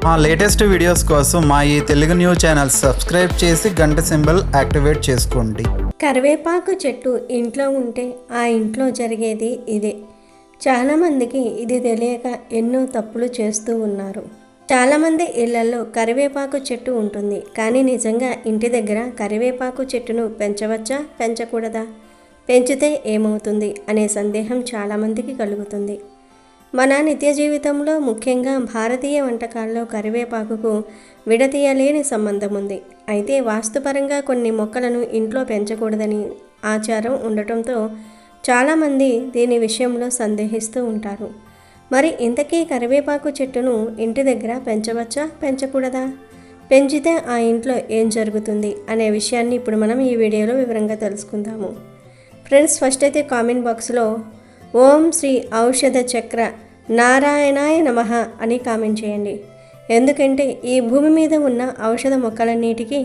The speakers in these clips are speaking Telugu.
మా లేటెస్ట్ వీడియోస్ కోసం మా ఈ తెలుగు న్యూస్ ఛానల్ సబ్స్క్రైబ్ చేసి గంట సింబల్ యాక్టివేట్ చేసుకోండి. కరివేపాకు చెట్టు ఇంట్లో ఉంటే ఆ ఇంట్లో జరిగేది ఇదే. చాలామందికి ఇది తెలియక ఎన్నో తప్పులు చేస్తూ ఉన్నారు. చాలామంది ఇళ్లలో కరివేపాకు చెట్టు ఉంటుంది, కానీ నిజంగా ఇంటి దగ్గర కరివేపాకు చెట్టును పెంచవచ్చా, పెంచకూడదా, పెంచితే ఏమవుతుంది అనే సందేహం చాలామందికి కలుగుతుంది. మన నిత్య జీవితంలో ముఖ్యంగా భారతీయ వంటకాల్లో కరివేపాకుకు విడతీయలేని సంబంధం ఉంది. అయితే వాస్తుపరంగా కొన్ని మొక్కలను ఇంట్లో పెంచకూడదని ఆచారం ఉండటంతో చాలామంది దీని విషయంలో సందేహిస్తూ ఉంటారు. మరి ఇంతకీ కరివేపాకు చెట్టును ఇంటి దగ్గర పెంచవచ్చా, పెంచకూడదా, పెంచితే ఆ ఇంట్లో ఏం జరుగుతుంది అనే విషయాన్ని ఇప్పుడు మనం ఈ వీడియోలో వివరంగా తెలుసుకుందాము. ఫ్రెండ్స్, ఫస్ట్ అయితే కామెంట్ బాక్స్లో ఓం శ్రీ ఔషధ చక్ర నారాయణాయ నమః అని కామెంట్ చేయండి. ఎందుకంటే ఈ భూమి మీద ఉన్న ఔషధ మొక్కలన్నిటికీ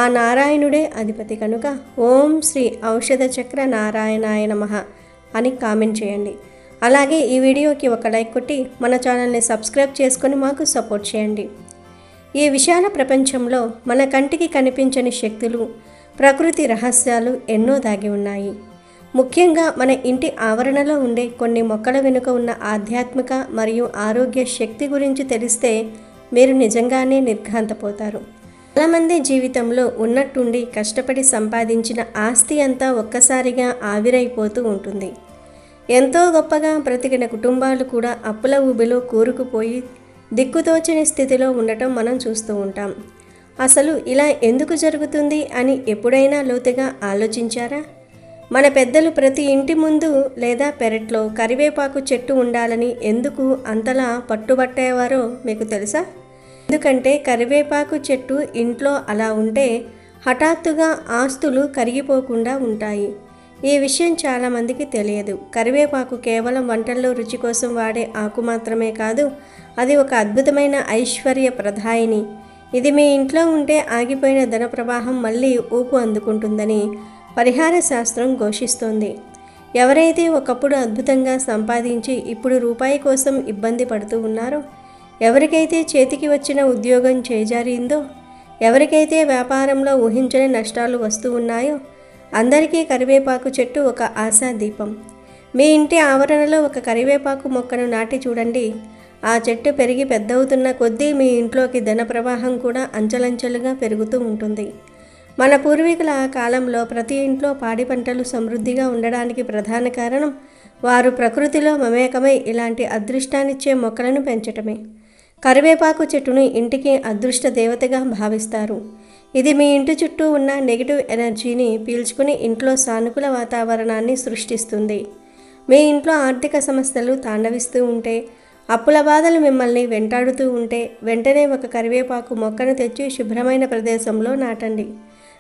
ఆ నారాయణుడే అధిపతి కనుక ఓం శ్రీ ఔషధ చక్ర నారాయణాయ నమః అని కామెంట్ చేయండి. అలాగే ఈ వీడియోకి ఒక లైక్ కొట్టి మన ఛానల్ని సబ్స్క్రైబ్ చేసుకొని మాకు సపోర్ట్ చేయండి. ఈ విశాల ప్రపంచంలో మన కంటికి కనిపించని శక్తులు, ప్రకృతి రహస్యాలు ఎన్నో దాగి ఉన్నాయి. ముఖ్యంగా మన ఇంటి ఆవరణలో ఉండే కొన్ని మొక్కల వెనుక ఉన్న ఆధ్యాత్మిక మరియు ఆరోగ్య శక్తి గురించి తెలిస్తే మీరు నిజంగానే నిర్ఘాంతపోతారు. చాలామంది జీవితంలో ఉన్నట్టుండి కష్టపడి సంపాదించిన ఆస్తి అంతా ఒక్కసారిగా ఆవిరైపోతూ ఉంటుంది. ఎంతో గొప్పగా బ్రతికిన కుటుంబాలు కూడా అప్పుల ఊబిలో కూరుకుపోయి దిక్కుతోచని స్థితిలో ఉండటం మనం చూస్తూ ఉంటాం. అసలు ఇలా ఎందుకు జరుగుతుంది అని ఎప్పుడైనా లోతుగా ఆలోచించారా? మన పెద్దలు ప్రతి ఇంటి ముందు లేదా పెరట్లో కరివేపాకు చెట్టు ఉండాలని ఎందుకు అంతలా పట్టుబట్టేవారో మీకు తెలుసా? ఎందుకంటే కరివేపాకు చెట్టు ఇంట్లో అలా ఉంటే హఠాత్తుగా ఆస్తులు కరిగిపోకుండా ఉంటాయి. ఈ విషయం చాలామందికి తెలియదు. కరివేపాకు కేవలం వంటల్లో రుచి కోసం వాడే ఆకు మాత్రమే కాదు, అది ఒక అద్భుతమైన ఐశ్వర్య ప్రదాయిని. ఇది మీ ఇంట్లో ఉంటే ఆగిపోయిన ధన ప్రవాహం మళ్ళీ ఊపు అందుకుంటుందని పరిహార శాస్త్రం ఘోషిస్తోంది. ఎవరైతే ఒకప్పుడు అద్భుతంగా సంపాదించి ఇప్పుడు రూపాయి కోసం ఇబ్బంది పడుతూ ఉన్నారో, ఎవరికైతే చేతికి వచ్చిన ఉద్యోగం చేజారిందో, ఎవరికైతే వ్యాపారంలో ఊహించని నష్టాలు వస్తూ ఉన్నాయో అందరికీ కరివేపాకు చెట్టు ఒక ఆశాదీపం. మీ ఇంటి ఆవరణలో ఒక కరివేపాకు మొక్కను నాటి చూడండి. ఆ చెట్టు పెరిగి పెద్దవుతున్న కొద్దీ మీ ఇంట్లోకి ధన ప్రవాహం కూడా అంచెలంచెలుగా పెరుగుతూ ఉంటుంది. మన పూర్వీకుల కాలంలో ప్రతి ఇంట్లో పాడి పంటలు సమృద్ధిగా ఉండడానికి ప్రధాన కారణం వారు ప్రకృతిలో మమేకమై ఇలాంటి అదృష్టాన్నిచ్చే మొక్కలను పెంచటమే. కరివేపాకు చెట్టును ఇంటికి అదృష్ట దేవతగా భావిస్తారు. ఇది మీ ఇంటి చుట్టూ ఉన్న నెగిటివ్ ఎనర్జీని పీల్చుకుని ఇంట్లో సానుకూల వాతావరణాన్ని సృష్టిస్తుంది. మీ ఇంట్లో ఆర్థిక సమస్యలు తాండవిస్తూ ఉంటే, అప్పుల బాధలు మిమ్మల్ని వెంటాడుతూ ఉంటే వెంటనే ఒక కరివేపాకు మొక్కను తెచ్చి శుభ్రమైన ప్రదేశంలో నాటండి.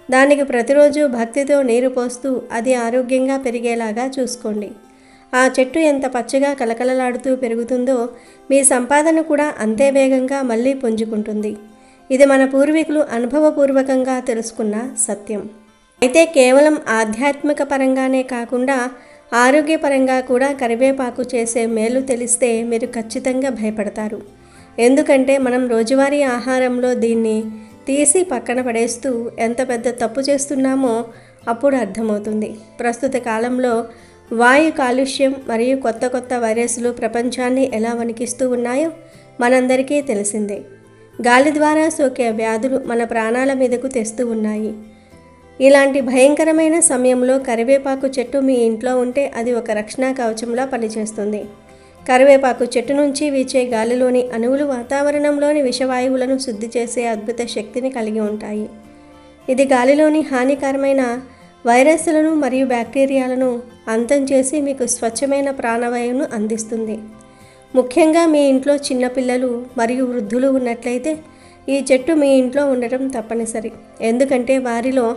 దానికి ప్రతిరోజు భక్తితో నీరు పోస్తూ అది ఆరోగ్యంగా పెరిగేలాగా చూసుకోండి. ఆ చెట్టు ఎంత పచ్చగా కలకలలాడుతూ పెరుగుతుందో మీ సంపాదన కూడా అంతే వేగంగా మళ్ళీ పుంజుకుంటుంది. ఇది మన పూర్వీకులు అనుభవపూర్వకంగా తెలుసుకున్న సత్యం. అయితే కేవలం ఆధ్యాత్మిక పరంగానే కాకుండా ఆరోగ్యపరంగా కూడా కరివేపాకు చేసే మేలు తెలిస్తే మీరు ఖచ్చితంగా భయపడతారు. ఎందుకంటే మనం రోజువారీ ఆహారంలో దీన్ని తీసి పక్కన పడేస్తూ ఎంత పెద్ద తప్పు చేస్తున్నామో అప్పుడు అర్థమవుతుంది. ప్రస్తుత కాలంలో వాయు కాలుష్యం మరియు కొత్త కొత్త వైరస్లు ప్రపంచాన్ని ఎలా వణికిస్తూ ఉన్నాయో మనందరికీ తెలిసిందే. గాలి ద్వారా సోకే వ్యాధులు మన ప్రాణాల మీదకు తెస్తూ ఉన్నాయి. ఇలాంటి భయంకరమైన సమయంలో కరివేపాకు చెట్టు మీ ఇంట్లో ఉంటే అది ఒక రక్షణ కవచంలా పనిచేస్తుంది. కరివేపాకు చెట్టు నుంచి వీచే గాలిలోని అణువులు వాతావరణంలోని విషవాయువులను శుద్ధి చేసే అద్భుత శక్తిని కలిగి ఉంటాయి. ఇది గాలిలోని హానికరమైన వైరస్లను మరియు బ్యాక్టీరియాలను అంతం చేసి మీకు స్వచ్ఛమైన ప్రాణవాయువును అందిస్తుంది. ముఖ్యంగా మీ ఇంట్లో చిన్నపిల్లలు మరియు వృద్ధులు ఉన్నట్లయితే ఈ చెట్టు మీ ఇంట్లో ఉండటం తప్పనిసరి. ఎందుకంటే వారిలో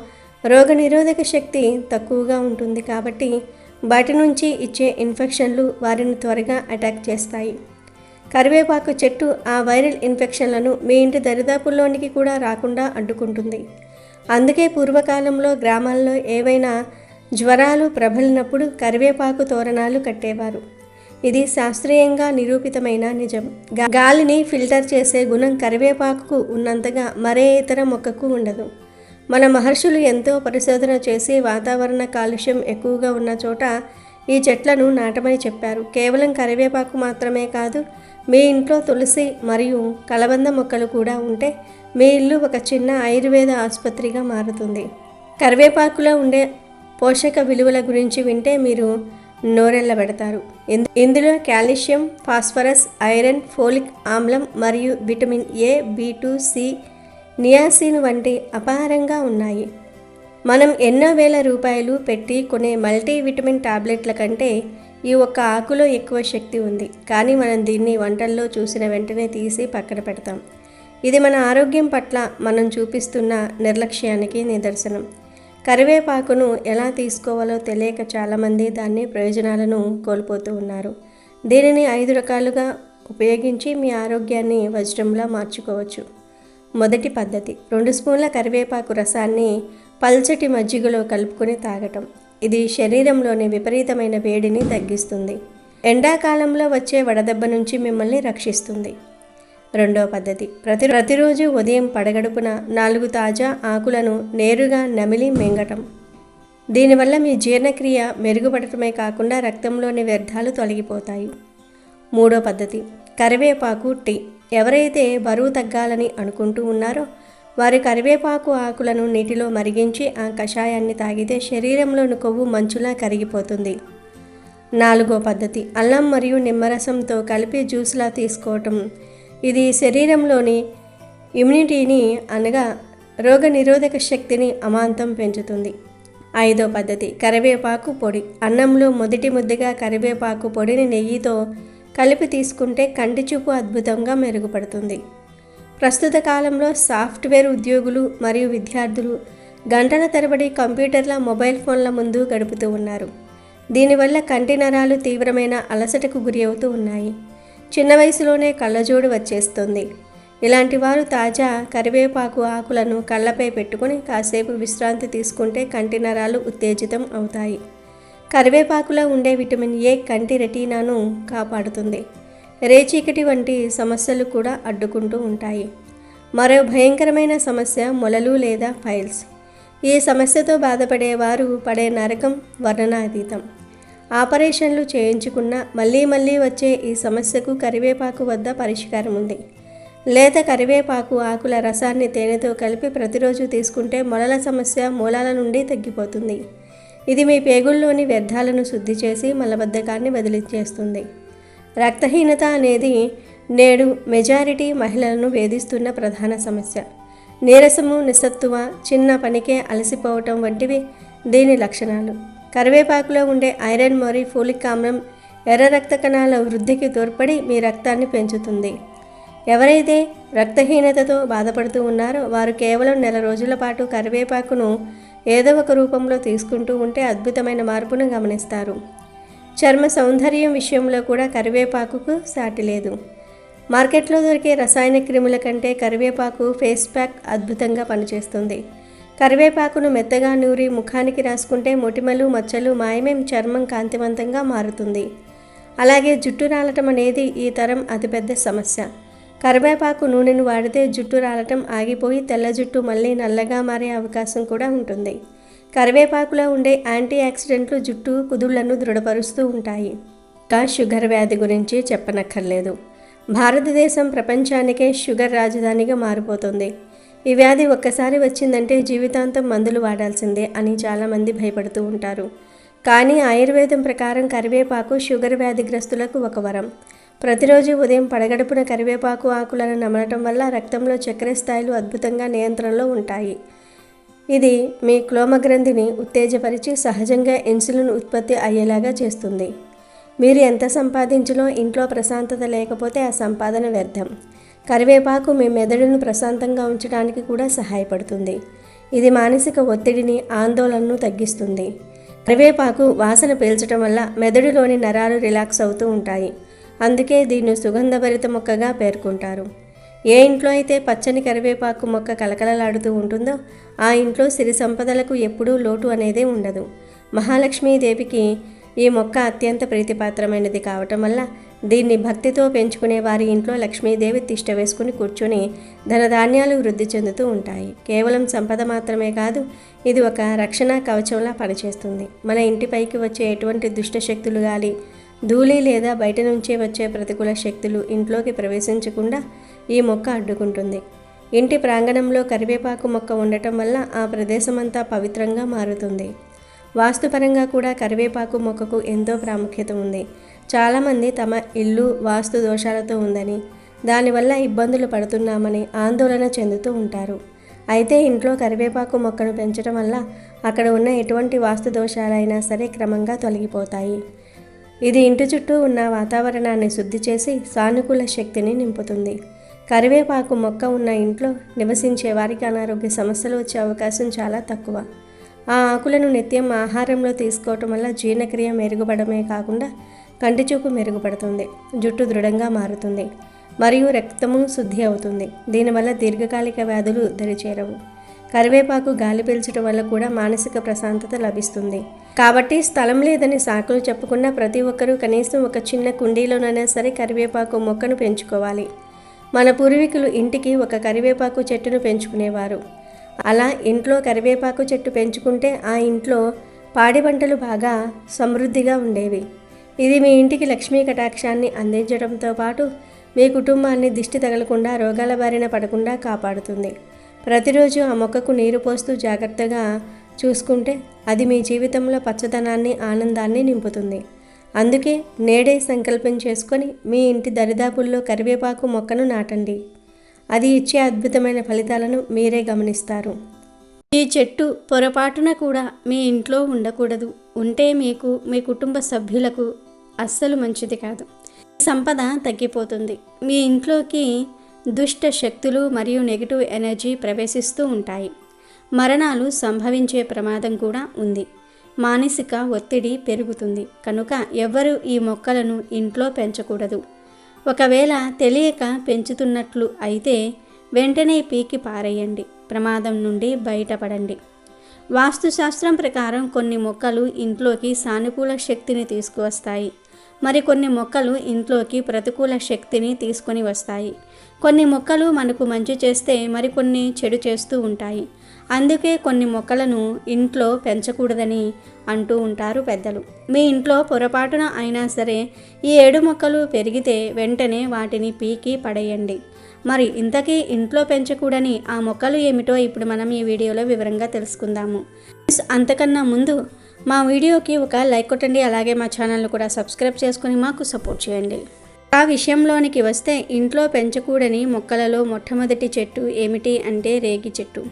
రోగనిరోధక శక్తి తక్కువగా ఉంటుంది కాబట్టి బయట నుంచి ఇచ్చే ఇన్ఫెక్షన్లు వారిని త్వరగా అటాక్ చేస్తాయి. కరివేపాకు చెట్టు ఆ వైరల్ ఇన్ఫెక్షన్లను మీ ఇంటి దరిదాపుల్లోనికి కూడా రాకుండా అడ్డుకుంటుంది. అందుకే పూర్వకాలంలో గ్రామాల్లో ఏవైనా జ్వరాలు ప్రబలినప్పుడు కరివేపాకు తోరణాలు కట్టేవారు. ఇది శాస్త్రీయంగా నిరూపితమైన నిజం. గాలిని ఫిల్టర్ చేసే గుణం కరివేపాకుకు ఉన్నంతగా మరే ఇతర మొక్కకు ఉండదు. మన మహర్షులు ఎంతో పరిశోధన చేసి వాతావరణ కాలుష్యం ఎక్కువగా ఉన్న చోట ఈ చెట్లను నాటమని చెప్పారు. కేవలం కరివేపాకు మాత్రమే కాదు, మీ ఇంట్లో తులసి మరియు కలబంద మొక్కలు కూడా ఉంటే మీ ఇల్లు ఒక చిన్న ఆయుర్వేద ఆసుపత్రిగా మారుతుంది. కరివేపాకులో ఉండే పోషక విలువల గురించి వింటే మీరు నోరెళ్ళబెడతారు. ఇందులో కాల్షియం, ఫాస్ఫరస్, ఐరన్, ఫోలిక్ ఆమ్లం మరియు vitamin A, B2, C, niacin వంటి అపారంగా ఉన్నాయి. మనం ఎన్నో వేల రూపాయలు పెట్టి కొనే మల్టీవిటమిన్ టాబ్లెట్ల కంటే ఈ ఒక్క ఆకులో ఎక్కువ శక్తి ఉంది. కానీ మనం దీన్ని వంటల్లో చూసిన వెంటనే తీసి పక్కన పెడతాం. ఇది మన ఆరోగ్యం పట్ల మనం చూపిస్తున్న నిర్లక్ష్యానికి నిదర్శనం. కరివేపాకును ఎలా తీసుకోవాలో తెలియక చాలామంది దాని ప్రయోజనాలను కోల్పోతూ ఉన్నారు. దీనిని 5 రకాలుగా ఉపయోగించి మీ ఆరోగ్యాన్ని వజ్రంలా మార్చుకోవచ్చు. మొదటి పద్ధతి, 2 స్పూన్ల కరివేపాకు రసాన్ని పల్చటి మజ్జిగలో కలుపుకొని తాగటం. ఇది శరీరంలోని విపరీతమైన వేడిని తగ్గిస్తుంది. ఎండాకాలంలో వచ్చే వడదెబ్బ నుంచి మిమ్మల్ని రక్షిస్తుంది. రెండవ పద్ధతి, ప్రతిరోజు ఉదయం పడగడుపున 4 తాజా ఆకులను నేరుగా నమిలి మింగటం. దీనివల్ల మీ జీర్ణక్రియ మెరుగుపడటమే కాకుండా రక్తంలోని వ్యర్థాలు తొలగిపోతాయి. మూడో పద్ధతి, కరివేపాకు టీ. ఎవరైతే బరువు తగ్గాలని అనుకుంటూ ఉన్నారో వారి కరివేపాకు ఆకులను నీటిలో మరిగించి ఆ కషాయాన్ని తాగితే శరీరంలోని కొవ్వు మంచులా కరిగిపోతుంది. నాలుగో పద్ధతి, అల్లం మరియు నిమ్మరసంతో కలిపి జ్యూస్లా తీసుకోవటం. ఇది శరీరంలోని ఇమ్యూనిటీని అనగా రోగనిరోధక శక్తిని అమాంతం పెంచుతుంది. ఐదో పద్ధతి, కరివేపాకు పొడి. అన్నంలో మొదటి ముద్దగా కరివేపాకు పొడిని నెయ్యితో కలిపి తీసుకుంటే కంటి చూపు అద్భుతంగా మెరుగుపడుతుంది. ప్రస్తుత కాలంలో సాఫ్ట్వేర్ ఉద్యోగులు మరియు విద్యార్థులు గంటల తరబడి కంప్యూటర్ల, మొబైల్ ఫోన్ల ముందు గడుపుతూ ఉన్నారు. దీనివల్ల కంటి నరాలు తీవ్రమైన అలసటకు గురి అవుతూ ఉన్నాయి. చిన్న వయసులోనే కళ్ళజోడు వచ్చేస్తుంది. ఇలాంటి వారు తాజా కరివేపాకు ఆకులను కళ్ళపై పెట్టుకుని కాసేపు విశ్రాంతి తీసుకుంటే కంటి నరాలు ఉత్తేజితం అవుతాయి. కరివేపాకులో ఉండే విటమిన్ ఏ కంటి రెటీనాను కాపాడుతుంది. రేచీకటి వంటి సమస్యలు కూడా అడ్డుకుంటూ ఉంటాయి. మరో భయంకరమైన సమస్య మొలలు లేదా పైల్స్. ఈ సమస్యతో బాధపడేవారు పడే నరకం వర్ణనాతీతం. ఆపరేషన్లు చేయించుకున్న మళ్ళీ వచ్చే ఈ సమస్యకు కరివేపాకు వద్ద పరిష్కారం ఉంది. లేత కరివేపాకు ఆకుల రసాన్ని తేనెతో కలిపి ప్రతిరోజు తీసుకుంటే మొలల సమస్య మూలాల నుండి తగ్గిపోతుంది. ఇది మీ పేగుల్లోని వ్యర్థాలను శుద్ధి చేసి మలబద్ధకాన్ని వదిలించేస్తుంది. రక్తహీనత అనేది నేడు మెజారిటీ మహిళలను వేధిస్తున్న ప్రధాన సమస్య. నీరసము, నిస్సత్తువ, చిన్న పనికే అలసిపోవటం వంటివి దీని లక్షణాలు. కరివేపాకులో ఉండే ఐరన్ మరియు ఫోలిక్ ఆమ్లం ఎర్ర రక్త కణాల వృద్ధికి తోడ్పడి మీ రక్తాన్ని పెంచుతుంది. ఎవరైతే రక్తహీనతతో బాధపడుతూ ఉన్నారో వారు కేవలం 1 రోజుల పాటు కరివేపాకును ఏదో ఒక రూపంలో తీసుకుంటూ ఉంటే అద్భుతమైన మార్పును గమనిస్తారు. చర్మ సౌందర్యం విషయంలో కూడా కరివేపాకుకు సాటి లేదు. మార్కెట్లో దొరికే రసాయన క్రిముల కంటే కరివేపాకు ఫేస్ ప్యాక్ అద్భుతంగా పనిచేస్తుంది. కరివేపాకును మెత్తగా నూరి ముఖానికి రాసుకుంటే మొటిమలు, మచ్చలు మాయమేం, చర్మం కాంతివంతంగా మారుతుంది. అలాగే జుట్టు రాలటం అనేది ఈ తరం అతిపెద్ద సమస్య. కరివేపాకు నూనెను వాడితే జుట్టు రాలటం ఆగిపోయి తెల్ల జుట్టు మళ్ళీ నల్లగా మారే అవకాశం కూడా ఉంటుంది. కరివేపాకులో ఉండే యాంటీ ఆక్సిడెంట్లు జుట్టు కుదుళ్లను దృఢపరుస్తూ ఉంటాయి. ఇంకా షుగర్ వ్యాధి గురించి చెప్పనక్కర్లేదు. భారతదేశం ప్రపంచానికే షుగర్ రాజధానిగా మారిపోతుంది. ఈ వ్యాధి ఒక్కసారి వచ్చిందంటే జీవితాంతం మందులు వాడాల్సిందే అని చాలామంది భయపడుతూ ఉంటారు. కానీ ఆయుర్వేదం ప్రకారం కరివేపాకు షుగర్ వ్యాధిగ్రస్తులకు ఒక వరం. ప్రతిరోజు ఉదయం పడగడుపున కరివేపాకు ఆకులను నమలటం వల్ల రక్తంలో చక్కెర స్థాయిలు అద్భుతంగా నియంత్రణలో ఉంటాయి. ఇది మీ క్లోమగ్రంథిని ఉత్తేజపరిచి సహజంగా ఇన్సులిన్ ఉత్పత్తి అయ్యేలాగా చేస్తుంది. మీరు ఎంత సంపాదించినా ఇంట్లో ప్రశాంతత లేకపోతే ఆ సంపాదన వ్యర్థం. కరివేపాకు మీ మెదడును ప్రశాంతంగా ఉంచడానికి కూడా సహాయపడుతుంది. ఇది మానసిక ఒత్తిడిని, ఆందోళనను తగ్గిస్తుంది. కరివేపాకు వాసన పీల్చడం వల్ల మెదడులోని నరాలు రిలాక్స్ అవుతూ ఉంటాయి. అందుకే దీన్ని సుగంధభరిత మొక్కగా పేర్కొంటారు. ఏ ఇంట్లో అయితే పచ్చని కరివేపాకు మొక్క కలకలలాడుతూ ఉంటుందో ఆ ఇంట్లో సిరి సంపదలకు ఎప్పుడూ లోటు అనేదే ఉండదు. మహాలక్ష్మీదేవికి ఈ మొక్క అత్యంత ప్రీతిపాత్రమైనది కావటం వల్ల దీన్ని భక్తితో పెంచుకునే వారి ఇంట్లో లక్ష్మీదేవి తిష్ట వేసుకుని కూర్చొని ధనధాన్యాలు వృద్ధి చెందుతూ ఉంటాయి. కేవలం సంపద మాత్రమే కాదు, ఇది ఒక రక్షణ కవచంలా పనిచేస్తుంది. మన ఇంటిపైకి వచ్చే ఎటువంటి దుష్ట శక్తులు గాలి, ధూళి లేదా బయట నుంచే వచ్చే ప్రతికూల శక్తులు ఇంట్లోకి ప్రవేశించకుండా ఈ మొక్క అడ్డుకుంటుంది. ఇంటి ప్రాంగణంలో కరివేపాకు మొక్క ఉండటం వల్ల ఆ ప్రదేశమంతా పవిత్రంగా మారుతుంది. వాస్తుపరంగా కూడా కరివేపాకు మొక్కకు ఎంతో ప్రాముఖ్యత ఉంది. చాలామంది తమ ఇల్లు వాస్తు దోషాలతో ఉందని, దానివల్ల ఇబ్బందులు పడుతున్నామని ఆందోళన చెందుతూ ఉంటారు. అయితే ఇంట్లో కరివేపాకు మొక్కను పెంచడం వల్ల అక్కడ ఉన్న ఎటువంటి వాస్తు దోషాలైనా సరే క్రమంగా తొలగిపోతాయి. ఇది ఇంటి చుట్టూ ఉన్న వాతావరణాన్ని శుద్ధి చేసి సానుకూల శక్తిని నింపుతుంది. కరివేపాకు మొక్క ఉన్న ఇంట్లో నివసించే వారికి అనారోగ్య సమస్యలు వచ్చే అవకాశం చాలా తక్కువ. ఆ ఆకులను నిత్యం ఆహారంలో తీసుకోవటం వల్ల జీర్ణక్రియ మెరుగుపడమే కాకుండా కంటి చూపు మెరుగుపడుతుంది, జుట్టు దృఢంగా మారుతుంది మరియు రక్తము శుద్ధి అవుతుంది. దీనివల్ల దీర్ఘకాలిక వ్యాధులు దరిచేరవు. కరివేపాకు గాలి పీల్చడం వల్ల కూడా మానసిక ప్రశాంతత లభిస్తుంది. కాబట్టి స్థలం లేదని సాకులు చెప్పుకున్న ప్రతి ఒక్కరూ కనీసం ఒక చిన్న కుండీలోనైనా సరే కరివేపాకు మొక్కను పెంచుకోవాలి. మన పూర్వీకులు ఇంటికి ఒక కరివేపాకు చెట్టును పెంచుకునేవారు. అలా ఇంట్లో కరివేపాకు చెట్టు పెంచుకుంటే ఆ ఇంట్లో పాడి పంటలు బాగా సమృద్ధిగా ఉండేవి. ఇది మీ ఇంటికి లక్ష్మీ కటాక్షాన్ని అందించడంతో పాటు మీ కుటుంబాన్ని దిష్టి తగలకుండా రోగాల బారిన పడకుండా కాపాడుతుంది. ప్రతిరోజు ఆ మొక్కకు నీరు పోస్తూ జాగ్రత్తగా చూసుకుంటే అది మీ జీవితంలో పచ్చదనాన్ని, ఆనందాన్ని నింపుతుంది. అందుకే నేడే సంకల్పం చేసుకొని మీ ఇంటి దరిదాపుల్లో కరివేపాకు మొక్కను నాటండి. అది ఇచ్చే అద్భుతమైన ఫలితాలను మీరే గమనిస్తారు. ఈ చెట్టు పొరపాటున కూడా మీ ఇంట్లో ఉండకూడదు. ఉంటే మీకు, మీ కుటుంబ సభ్యులకు అస్సలు మంచిది కాదు. సంపద తగ్గిపోతుంది. మీ ఇంట్లోకి దుష్ట శక్తులు మరియు నెగిటివ్ ఎనర్జీ ప్రవేశిస్తూ ఉంటాయి. మరణాలు సంభవించే ప్రమాదం కూడా ఉంది. మానసిక ఒత్తిడి పెరుగుతుంది. కనుక ఎవ్వరూ ఈ మొక్కలను ఇంట్లో పెంచకూడదు. ఒకవేళ తెలియక పెంచుతున్నట్లు అయితే వెంటనే పీకి పారేయండి. ప్రమాదం నుండి బయటపడండి. వాస్తుశాస్త్రం ప్రకారం కొన్ని మొక్కలు ఇంట్లోకి సానుకూల శక్తిని తీసుకువస్తాయి. మరికొన్ని మొక్కలు ఇంట్లోకి ప్రతికూల శక్తిని తీసుకొని వస్తాయి. కొన్ని మొక్కలు మనకు మంచి చేస్తే మరికొన్ని చెడు చేస్తూ ఉంటాయి. అందుకే కొన్ని మొక్కలను ఇంట్లో పెంచకూడదని అంటూ ఉంటారు పెద్దలు. మీ ఇంట్లో పొరపాటున అయినా సరే ఈ 7 మొక్కలు పెరిగితే వెంటనే వాటిని పీకి పడేయండి. మరి ఇంతకీ ఇంట్లో పెంచకూడని ఆ మొక్కలు ఏమిటో ఇప్పుడు మనం ఈ వీడియోలో వివరంగా తెలుసుకుందాము. అంతకన్నా ముందు మా వీడియోకి ఒక లైక్ కొట్టండి. అలాగే మా ఛానల్ను కూడా సబ్స్క్రైబ్ చేసుకొని మాకు సపోర్ట్ చేయండి. ఆ విషయంలోనికి వస్తే ఇంట్లో పెంచకూడని మొక్కలలో మొట్టమొదటి చెట్టు ఏమిటి అంటే రేగి చెట్టు.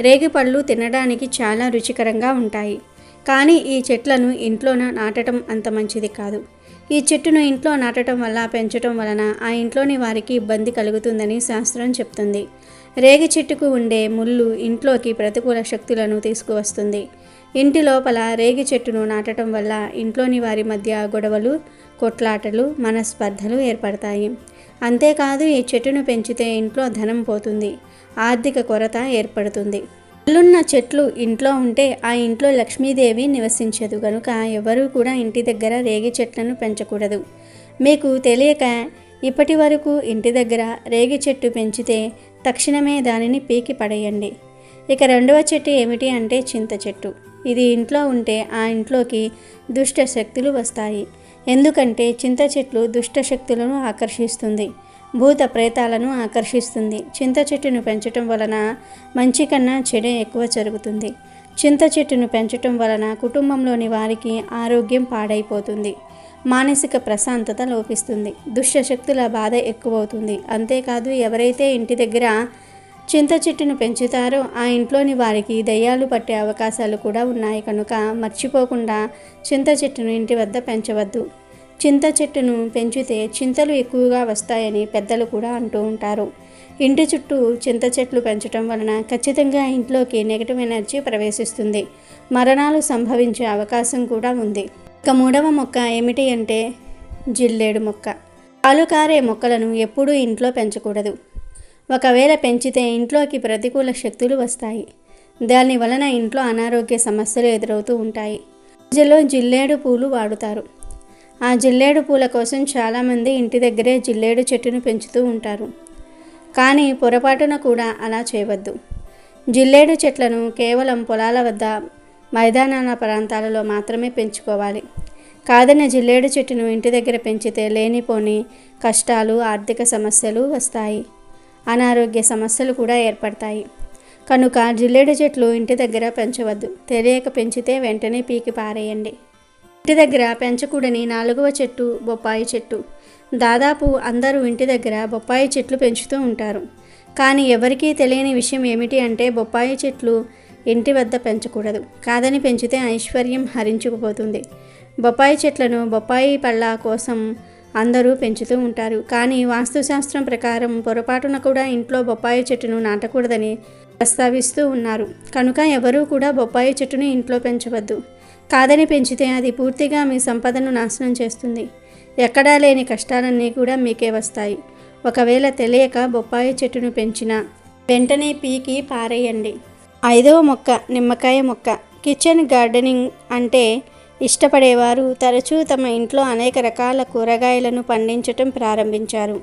రేగి పళ్ళు తినడానికి చాలా రుచికరంగా ఉంటాయి. కానీ ఈ చెట్లను ఇంట్లోన నాటడం అంత మంచిది కాదు. ఈ చెట్టును ఇంట్లో నాటడం వల్ల, పెంచడం వలన ఆ ఇంట్లోని వారికి ఇబ్బంది కలుగుతుందని శాస్త్రం చెప్తుంది. రేగి చెట్టుకు ఉండే ముళ్ళు ఇంట్లోకి ప్రతికూల శక్తులను తీసుకువస్తుంది. ఇంటి లోపల రేగి చెట్టును నాటడం వల్ల ఇంట్లోని వారి మధ్య గొడవలు, కొట్లాటలు, మనస్పర్ధలు ఏర్పడతాయి. అంతేకాదు ఈ చెట్టును పెంచితే ఇంట్లో ధనం పోతుంది, ఆర్థిక కొరత ఏర్పడుతుంది. ముళ్ళున్న చెట్లు ఇంట్లో ఉంటే ఆ ఇంట్లో లక్ష్మీదేవి నివసించదు. కనుక ఎవరూ కూడా ఇంటి దగ్గర రేగి చెట్లను పెంచకూడదు. మీకు తెలియక ఇప్పటి వరకు ఇంటి దగ్గర రేగి చెట్టు పెంచితే తక్షణమే దానిని పీకి పడేయండి. ఇక రెండవ చెట్టు ఏమిటి అంటే చింత చెట్టు. ఇది ఇంట్లో ఉంటే ఆ ఇంట్లోకి దుష్ట శక్తులు వస్తాయి. ఎందుకంటే చింత చెట్లు దుష్ట శక్తులను ఆకర్షిస్తుంది, భూత ప్రేతాలను ఆకర్షిస్తుంది. చింత చెట్టును పెంచటం వలన మంచి కన్నా చెడే ఎక్కువ జరుగుతుంది. చింత చెట్టును పెంచటం వలన కుటుంబంలోని వారికి ఆరోగ్యం పాడైపోతుంది, మానసిక ప్రశాంతత లోపిస్తుంది, దుష్ట శక్తుల బాధ ఎక్కువవుతుంది. అంతేకాదు ఎవరైతే ఇంటి దగ్గర చింత చెట్టును పెంచుతారో ఆ ఇంట్లోని వారికి దయ్యాలు పట్టే అవకాశాలు కూడా ఉన్నాయి. కనుక మర్చిపోకుండా చింత చెట్టును ఇంటి వద్ద పెంచవద్దు. చింత చెట్టును పెంచితే చింతలు ఎక్కువగా వస్తాయని పెద్దలు కూడా అంటూ ఉంటారు. ఇంటి చుట్టూ చింత చెట్లు పెంచడం వలన ఖచ్చితంగా ఇంట్లోకి నెగటివ్ ఎనర్జీ ప్రవేశిస్తుంది, మరణాలు సంభవించే అవకాశం కూడా ఉంది. ఇక మూడవ మొక్క ఏమిటి అంటే జిల్లేడు మొక్క. పాలు కారే మొక్కలను ఎప్పుడూ ఇంట్లో పెంచకూడదు. ఒకవేళ పెంచితే ఇంట్లోకి ప్రతికూల శక్తులు వస్తాయి. దాని వలన ఇంట్లో అనారోగ్య సమస్యలు ఎదురవుతూ ఉంటాయి. పూజలో జిల్లేడు పూలు వాడుతారు. ఆ జిల్లేడు పూల కోసం చాలామంది ఇంటి దగ్గరే జిల్లేడు చెట్టును పెంచుతూ ఉంటారు. కానీ పొరపాటున కూడా అలా చేయవద్దు. జిల్లేడు చెట్లను కేవలం పొలాల వద్ద, మైదానాల ప్రాంతాలలో మాత్రమే పెంచుకోవాలి. కాదన్న జిల్లేడు చెట్టును ఇంటి దగ్గర పెంచితే లేనిపోని కష్టాలు, ఆర్థిక సమస్యలు వస్తాయి. అనారోగ్య సమస్యలు కూడా ఏర్పడతాయి. కనుక జిల్లేడు చెట్లు ఇంటి దగ్గర పెంచవద్దు. తెలియక పెంచితే వెంటనే పీకి పారేయండి. ఇంటి దగ్గర పెంచకూడని 4వ చెట్టు బొప్పాయి చెట్టు. దాదాపు అందరూ ఇంటి దగ్గర బొప్పాయి చెట్లు పెంచుతూ ఉంటారు. కానీ ఎవరికీ తెలియని విషయం ఏమిటి అంటే బొప్పాయి చెట్లు ఇంటి వద్ద పెంచకూడదు. కాదని పెంచితే ఐశ్వర్యం హరించుకుపోతుంది. బొప్పాయి చెట్లను బొప్పాయి పళ్ళ కోసం అందరూ పెంచుతూ ఉంటారు. కానీ వాస్తుశాస్త్రం ప్రకారం పొరపాటున కూడా ఇంట్లో బొప్పాయి చెట్టును నాటకూడదని ప్రస్తావిస్తూ ఉన్నారు. కనుక ఎవరూ కూడా బొప్పాయి చెట్టును ఇంట్లో పెంచవద్దు. కాదని పెంచితే అది పూర్తిగా మీ సంపదను నాశనం చేస్తుంది. ఎక్కడా లేని కష్టాలన్నీ కూడా మీకే వస్తాయి. ఒకవేళ తెలియక బొప్పాయి చెట్టును పెంచినా వెంటనే పీకి పారేయండి. 5వ మొక్క నిమ్మకాయ మొక్క. కిచెన్ గార్డెనింగ్ అంటే ఇష్టపడేవారు తరచూ తమ ఇంట్లో అనేక రకాల కూరగాయలను పండించటం ప్రారంభించారు.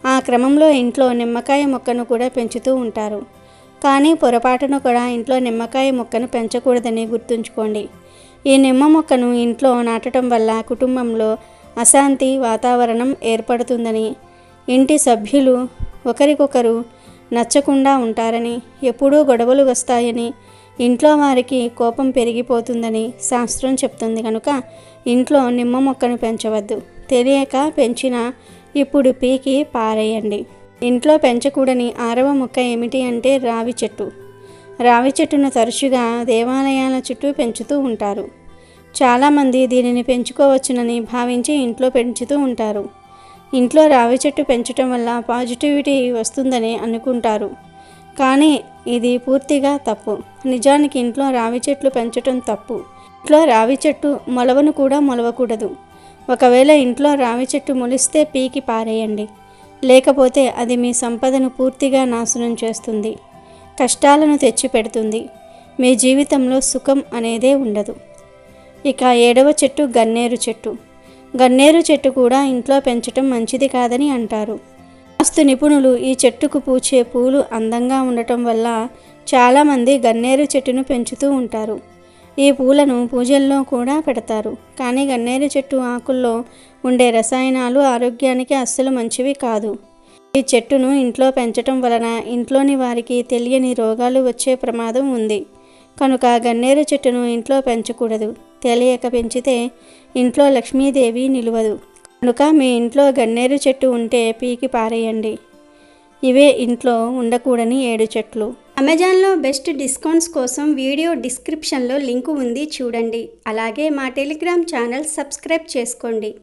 ఆ క్రమంలో ఇంట్లో నిమ్మకాయ మొక్కను కూడా పెంచుతూ ఉంటారు. కానీ పొరపాటును కూడా ఇంట్లో నిమ్మకాయ మొక్కను పెంచకూడదని గుర్తుంచుకోండి. ఈ నిమ్మ మొక్కను ఇంట్లో నాటడం వల్ల కుటుంబంలో అశాంతి వాతావరణం ఏర్పడుతుందని, ఇంటి సభ్యులు ఒకరికొకరు నచ్చకుండా ఉంటారని, ఎప్పుడూ గొడవలు వస్తాయని, ఇంట్లో వారికి కోపం పెరిగిపోతుందని శాస్త్రం చెప్తుంది. కనుక ఇంట్లో నిమ్మ మొక్కను పెంచవద్దు. తెలియక పెంచినా ఇప్పుడు పీకి పారేయండి. ఇంట్లో పెంచకూడని 6వ మొక్క ఏమిటి అంటే రావి చెట్టు. రావి చెట్టును తరచుగా దేవాలయాల చుట్టూ పెంచుతూ ఉంటారు. చాలామంది దీనిని పెంచుకోవచ్చునని భావించి ఇంట్లో పెంచుతూ ఉంటారు. ఇంట్లో రావి చెట్టు పెంచడం వల్ల పాజిటివిటీ వస్తుందని అనుకుంటారు. కానీ ఇది పూర్తిగా తప్పు. నిజానికి ఇంట్లో రావి చెట్లు పెంచడం తప్పు. ఇంట్లో రావి చెట్టు మొలవను కూడా మొలవకూడదు. ఒకవేళ ఇంట్లో రావి చెట్టు మొలిస్తే పీకి పారేయండి. లేకపోతే అది మీ సంపదను పూర్తిగా నాశనం చేస్తుంది. కష్టాలను తెచ్చిపెడుతుంది. మీ జీవితంలో సుఖం అనేదే ఉండదు. ఇక 7వ చెట్టు గన్నేరు చెట్టు. గన్నేరు చెట్టు కూడా ఇంట్లో పెంచటం మంచిది కాదని అంటారు. వాస్తు నిపుణులు ఈ చెట్టుకు పూచే పూలు అందంగా ఉండటం వల్ల చాలామంది గన్నేరు చెట్టును పెంచుతూ ఉంటారు. ఈ పూలను పూజల్లో కూడా పెడతారు. కానీ గన్నేరు చెట్టు ఆకుల్లో ఉండే రసాయనాలు ఆరోగ్యానికి అస్సలు మంచివి కాదు. ఈ చెట్టును ఇంట్లో పెంచటం వలన ఇంట్లోని వారికి తెలియని రోగాలు వచ్చే ప్రమాదం ఉంది. కనుక గన్నేరు చెట్టును ఇంట్లో పెంచకూడదు. తెలియక పెంచితే ఇంట్లో లక్ష్మీదేవి నిలువదు. కనుక మీ ఇంట్లో గన్నేరు చెట్టు ఉంటే పీకి పారేయండి. ఇవే ఇంట్లో ఉండకూడని 7 చెట్లు. అమెజాన్లో బెస్ట్ డిస్కౌంట్స్ కోసం వీడియో డిస్క్రిప్షన్లో లింకు ఉంది, చూడండి. అలాగే మా టెలిగ్రామ్ ఛానల్ సబ్స్క్రైబ్ చేసుకోండి.